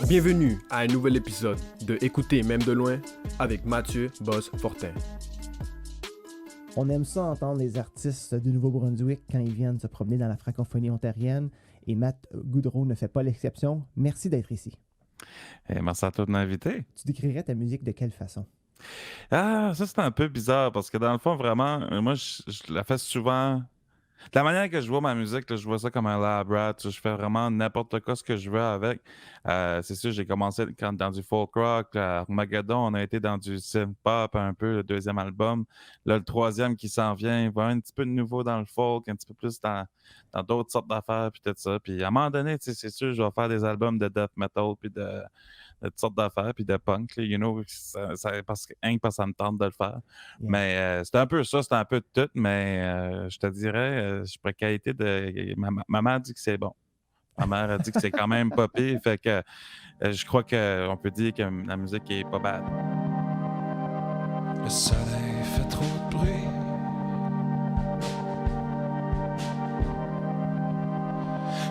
Bienvenue à un nouvel épisode de Écouter même de loin avec Mathieu Boss-Fortin. On aime ça entendre les artistes du Nouveau-Brunswick quand ils viennent se promener dans la francophonie ontarienne et Matt Goudreau ne fait pas l'exception. Merci d'être ici. Merci à toi de m'inviter. Tu décrirais ta musique de quelle façon? Ah, ça c'est un peu bizarre parce que dans le fond, vraiment, moi je la fais souvent. De la manière que je vois ma musique, là, je vois ça comme un lab rat. Je fais vraiment n'importe quoi ce que je veux avec. C'est sûr, j'ai commencé dans du folk rock. À Armageddon, on a été dans du synth pop un peu, le deuxième album. Là, le troisième qui s'en vient, il va y avoir un petit peu de nouveau dans le folk, un petit peu plus dans d'autres sortes d'affaires, puis tout ça. Puis à un moment donné, c'est sûr, je vais faire des albums de death metal, puis de toutes sortes d'affaires, puis de punk, là, parce que ça me tente de le faire. Yeah. Mais c'est un peu ça, c'est un peu de tout, mais je te dirais, je pourrais qualité de... Ma mère dit que c'est bon. Ma mère a dit que c'est quand même pas pire, fait que je crois qu'on peut dire que la musique est pas bad. Le soleil fait trop de bruit.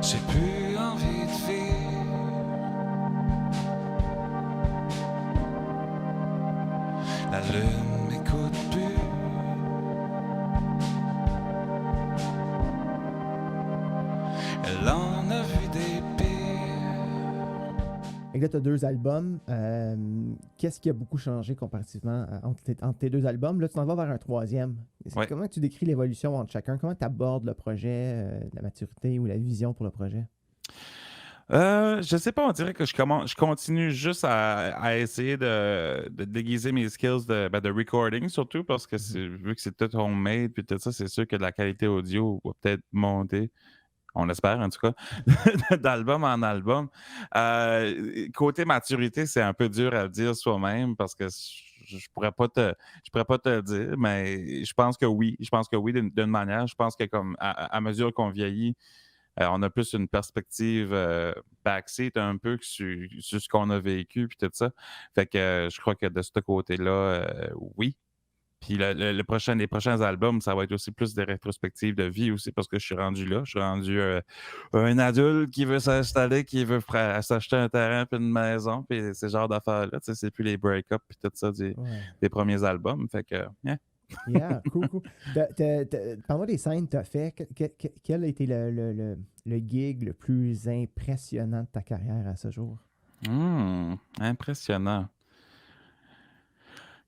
J'ai plus envie de vivre. La lune m'écoute plus. Elle en a vu des pires. Et là, tu as 2 albums. Qu'est-ce qui a beaucoup changé comparativement entre tes 2 albums? Là, tu t'en vas vers un 3e. Ouais. Comment tu décris l'évolution entre chacun? Comment tu abordes le projet, la maturité ou la vision pour le projet? Je sais pas, on dirait que je continue juste à essayer de déguiser mes skills de recording, surtout parce que vu que c'est tout homemade puis tout ça, c'est sûr que la qualité audio va peut-être monter. On l'espère, en tout cas, d'album en album. Côté maturité, c'est un peu dur à le dire soi-même parce que je pourrais pas te le dire, mais je pense que oui. Je pense que oui, d'une manière. Je pense que comme à mesure qu'on vieillit, on a plus une perspective backseat un peu que sur ce qu'on a vécu puis tout ça. Fait que je crois que de ce côté-là, oui. Puis les prochains albums, ça va être aussi plus des rétrospectives de vie aussi parce que je suis rendu là. Je suis rendu un adulte qui veut s'installer, qui veut s'acheter un terrain puis une maison puis ces genres d'affaires-là. Tu sais, c'est plus les break-up puis tout ça des premiers albums. Fait que, yeah. Yeah, cool. Parle-moi des scènes que tu as fait. Quel a été le gig le plus impressionnant de ta carrière à ce jour? Impressionnant.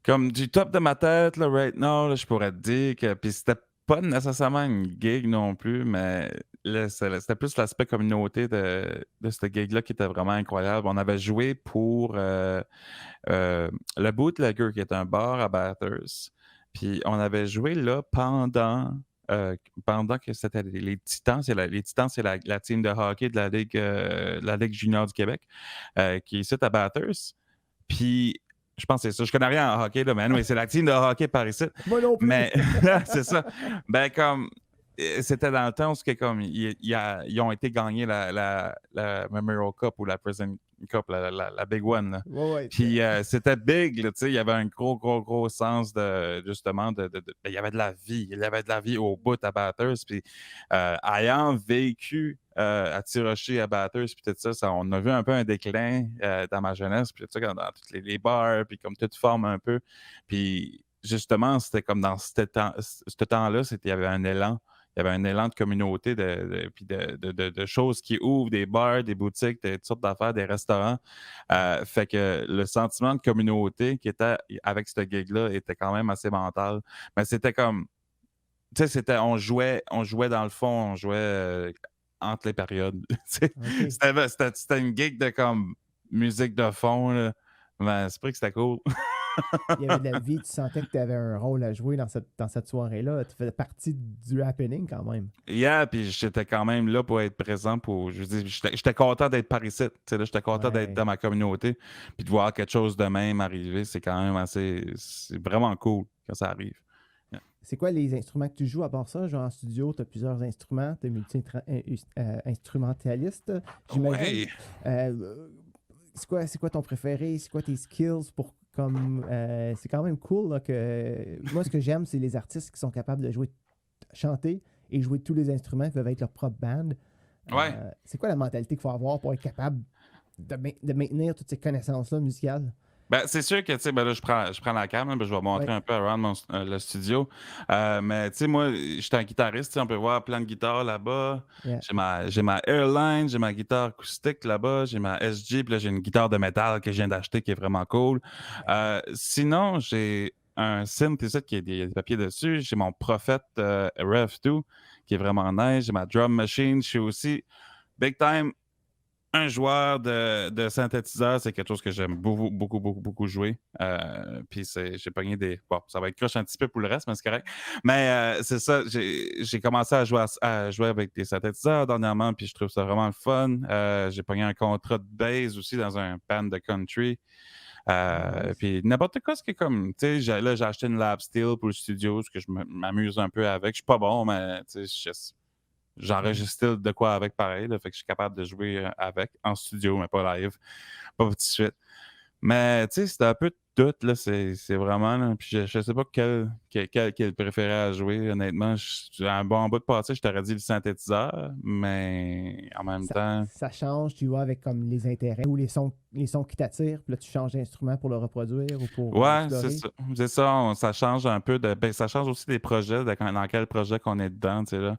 Comme du top de ma tête, là, right now, là, je pourrais te dire que... Puis c'était pas nécessairement une gig non plus, mais là, c'était plus l'aspect communauté de ce gig-là qui était vraiment incroyable. On avait joué pour le Bootlegger, qui est un bar à Bathurst. Puis on avait joué là pendant que c'était les Titans. Les Titans, c'est la team de hockey de la Ligue junior du Québec, qui est ici à Bathurst. Puis je pense que c'est ça. Je connais rien en hockey, là, mais anyway, c'est la team de hockey par ici. Moi non plus. Mais c'est ça. Ben, comme c'était dans le temps où comme, ils ont été gagnés la Memorial Cup ou la President Cup, la Big One. Là. Ouais. Puis c'était big, là, tu sais. Il y avait un gros sens de, justement, ben, il y avait de la vie. Il y avait de la vie au bout à Bathurst. Puis ayant vécu à Tirocher, à Bathurst, puis tout ça, on a vu un peu un déclin dans ma jeunesse, puis tout ça, dans tous les bars, puis comme toute forme un peu. Puis justement, c'était comme dans ce temps-là, il y avait un élan. Il y avait un élan de communauté, puis de choses qui ouvrent, des bars, des boutiques, toutes sortes d'affaires, des restaurants. Fait que le sentiment de communauté qui était avec ce gig-là était quand même assez mental. Mais c'était comme, tu sais, on jouait dans le fond, on jouait entre les périodes. Okay. C'était une gig de comme musique de fond, là. Mais c'est vrai que c'était cool. Il y avait de la vie, tu sentais que tu avais un rôle à jouer dans cette soirée-là. Tu faisais partie du happening quand même. Yeah, puis j'étais quand même là pour être présent je veux dire, j'étais content d'être par ici. J'étais content d'être dans ma communauté. Puis de voir quelque chose de même arriver, c'est quand même c'est vraiment cool quand ça arrive. Yeah. C'est quoi les instruments que tu joues à part ça? Genre en studio, tu as plusieurs instruments, tu es multi-instrumentaliste, j'imagine. Ouais. C'est quoi ton préféré? C'est quoi tes skills pour comme c'est quand même cool là, que moi ce que j'aime c'est les artistes qui sont capables de chanter et jouer tous les instruments qui peuvent être leur propre band. Ouais. C'est quoi la mentalité qu'il faut avoir pour être capable de maintenir toutes ces connaissances-là musicales? Ben, c'est sûr que, tu sais, ben là, je prends la cam, là, ben, je vais montrer un peu around le studio. Mais, tu sais, moi, j'étais un guitariste, tu sais, on peut voir plein de guitares là-bas. Yeah. J'ai ma Airline, j'ai ma guitare acoustique là-bas, j'ai ma SG, puis là, j'ai une guitare de métal que je viens d'acheter qui est vraiment cool. Sinon, j'ai un synth, c'est ça, il y a des papiers dessus. J'ai mon Prophet Rev 2, qui est vraiment nice. J'ai ma drum machine. Je suis aussi big time un joueur de synthétiseur, c'est quelque chose que j'aime beaucoup jouer. Puis j'ai pogné des... Bon, ça va être croche un petit peu pour le reste, mais c'est correct. Mais c'est ça, j'ai commencé à jouer avec des synthétiseurs dernièrement, puis je trouve ça vraiment le fun. J'ai pogné un contrat de bass aussi dans un band de country. Puis n'importe quoi, ce qui est comme... Tu sais, là, j'ai acheté une lap steel pour le studio, ce que je m'amuse un peu avec. Je suis pas bon, mais tu sais, j'enregistre de quoi avec pareil, là, fait que je suis capable de jouer avec en studio, mais pas live, pas tout de suite. Mais tu sais, c'est un peu tout, là, c'est vraiment, là, puis je sais pas quel préféré à jouer, honnêtement. J'ai un bon bout de passé, je t'aurais dit le synthétiseur, mais en même temps... Ça change, tu vois, avec comme les intérêts ou les sons qui t'attirent, puis là, tu changes d'instrument pour le reproduire ou pour Ouais, explorer. c'est ça, ça change un peu, ben, ça change aussi des projets, dans quel projet qu'on est dedans, tu sais, là.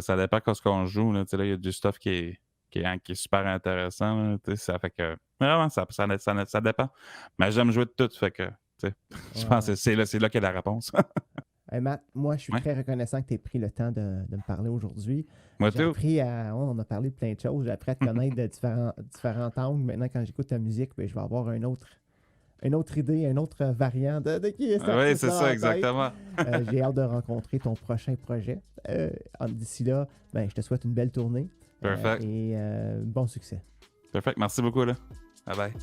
Ça dépend de ce qu'on joue, là, tu sais, là, il y a du stuff qui est super intéressant, là, tu sais, ça fait que... Vraiment, ça dépend. Mais j'aime jouer de tout, fait que, tu sais, je pense que c'est là qu'est la réponse. Hey Matt, moi, je suis très reconnaissant que tu aies pris le temps de me parler aujourd'hui. Moi, J'ai appris on a parlé de plein de choses. J'ai appris à te connaître de différents angles. Maintenant, quand j'écoute ta musique, ben, je vais avoir une autre idée, un autre variant de qui est ça. Oui, c'est ça, exactement. J'ai hâte de rencontrer ton prochain projet. D'ici là, ben, je te souhaite une belle tournée. Perfect. Et bon succès. Perfect. Merci beaucoup, là. Bye bye.